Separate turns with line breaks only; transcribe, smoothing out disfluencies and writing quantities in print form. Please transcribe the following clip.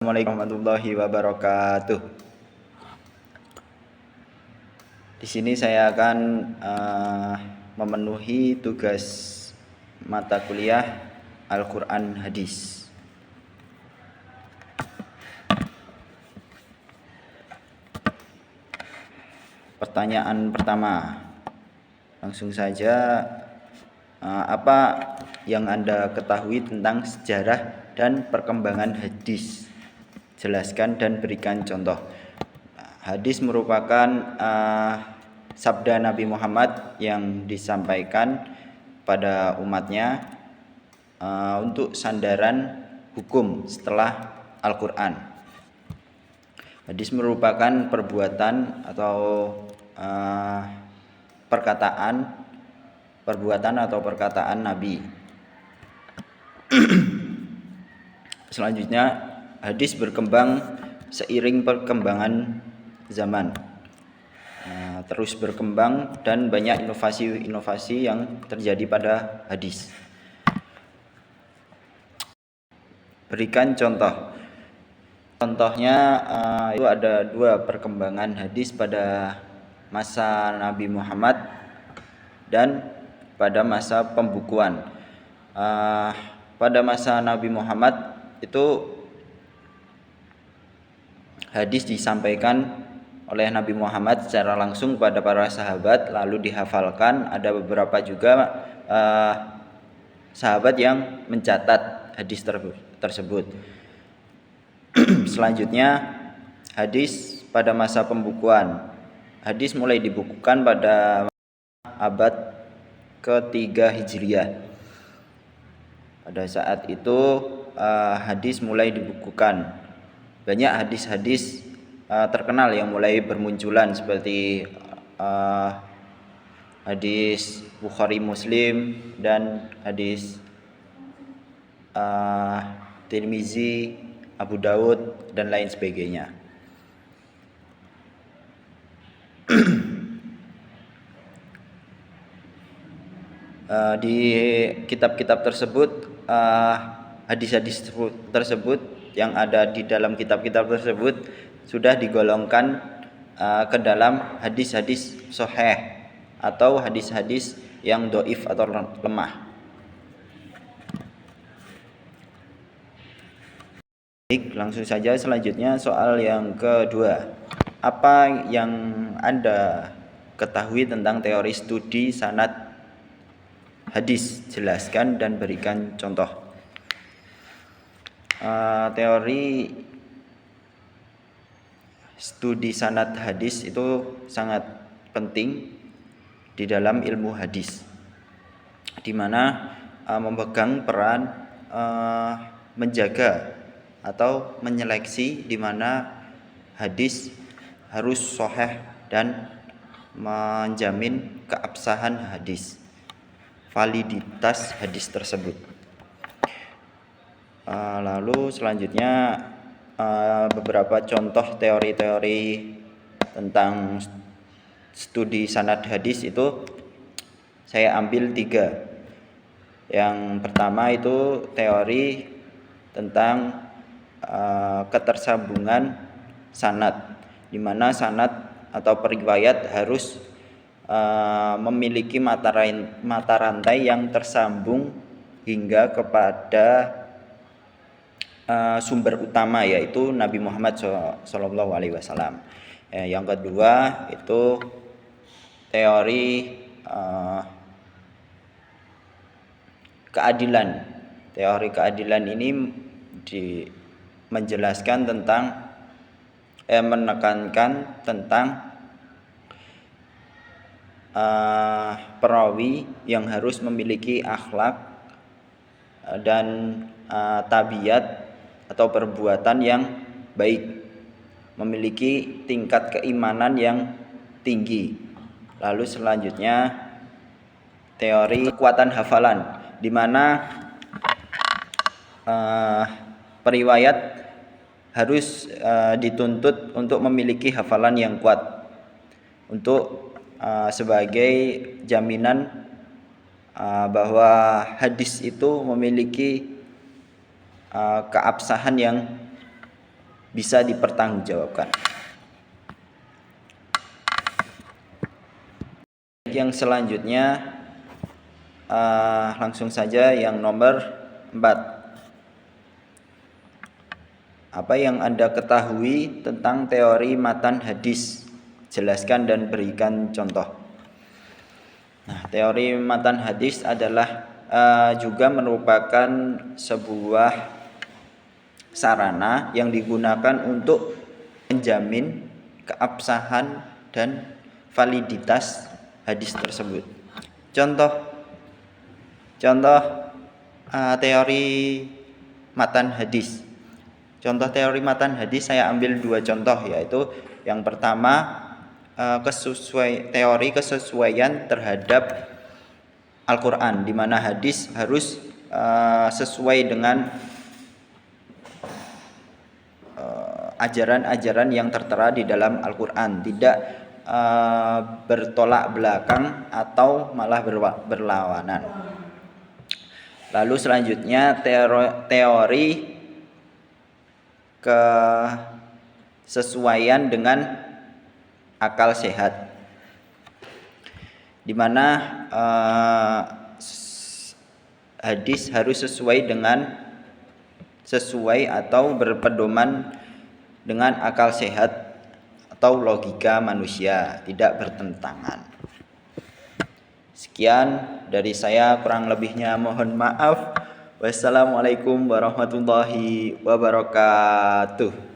Assalamualaikum warahmatullahi wabarakatuh. Di sini saya akan memenuhi tugas mata kuliah Al-Quran Hadis. Pertanyaan pertama, langsung saja, apa yang Anda ketahui tentang sejarah dan perkembangan hadis? Jelaskan dan berikan contoh. Hadis merupakan sabda Nabi Muhammad yang disampaikan pada umatnya untuk sandaran hukum setelah Al-Quran. Hadis merupakan perbuatan atau perkataan Nabi. Selanjutnya, hadis berkembang seiring perkembangan zaman, terus berkembang dan banyak inovasi-inovasi yang terjadi pada hadis. Berikan contoh. Contohnya itu ada dua perkembangan hadis pada masa Nabi Muhammad dan pada masa pembukuan. Pada masa Nabi Muhammad itu hadis disampaikan oleh Nabi Muhammad secara langsung kepada para sahabat, lalu dihafalkan. Ada beberapa juga sahabat yang mencatat hadis tersebut. Selanjutnya, hadis pada masa pembukuan. Hadis mulai dibukukan pada abad ke-3 Hijriah. Pada saat itu hadis mulai dibukukan. Banyak hadis-hadis terkenal yang mulai bermunculan seperti hadis Bukhari Muslim dan hadis Tirmizi, Abu Daud dan lain sebagainya. Di kitab-kitab tersebut, hadis-hadis tersebut yang ada di dalam kitab-kitab tersebut sudah digolongkan ke dalam hadis-hadis sahih atau hadis-hadis yang dhaif atau lemah. Baik, langsung saja selanjutnya soal yang kedua. Apa yang Anda ketahui tentang teori studi sanad hadis? Jelaskan dan berikan contoh. Teori studi sanad hadis itu sangat penting di dalam ilmu hadis, di mana memegang peran menjaga atau menyeleksi di mana hadis harus sahih dan menjamin keabsahan hadis, validitas hadis tersebut. Lalu selanjutnya beberapa contoh teori-teori tentang studi sanad hadis itu saya ambil 3. Yang pertama itu teori tentang ketersambungan sanad, di mana sanad atau periwayat harus memiliki mata rantai yang tersambung hingga kepada sumber utama, yaitu Nabi Muhammad SAW. Yang kedua itu teori keadilan. Teori keadilan ini menjelaskan tentang menekankan tentang perawi yang harus memiliki akhlak dan tabiat atau perbuatan yang baik, memiliki tingkat keimanan yang tinggi. Lalu selanjutnya teori kekuatan hafalan, di mana periwayat harus dituntut untuk memiliki hafalan yang kuat untuk sebagai jaminan bahwa hadis itu memiliki keabsahan yang bisa dipertanggungjawabkan. Yang selanjutnya langsung saja yang nomor 4. Apa yang Anda ketahui tentang teori matan hadis? Jelaskan dan berikan contoh. Nah, teori matan hadis adalah juga merupakan sebuah sarana yang digunakan untuk menjamin keabsahan dan validitas hadis tersebut. Contoh teori matan hadis. Contoh teori matan hadis saya ambil 2 contoh, yaitu yang pertama teori kesesuaian terhadap Al-Quran, di mana hadis harus sesuai dengan ajaran-ajaran yang tertera di dalam Al-Quran, tidak bertolak belakang atau malah berlawanan. Lalu selanjutnya teori kesesuaian dengan akal sehat, di mana hadis harus sesuai atau berpedoman dengan akal sehat atau logika manusia, tidak bertentangan. Sekian dari saya, kurang lebihnya mohon maaf. Wassalamualaikum warahmatullahi wabarakatuh.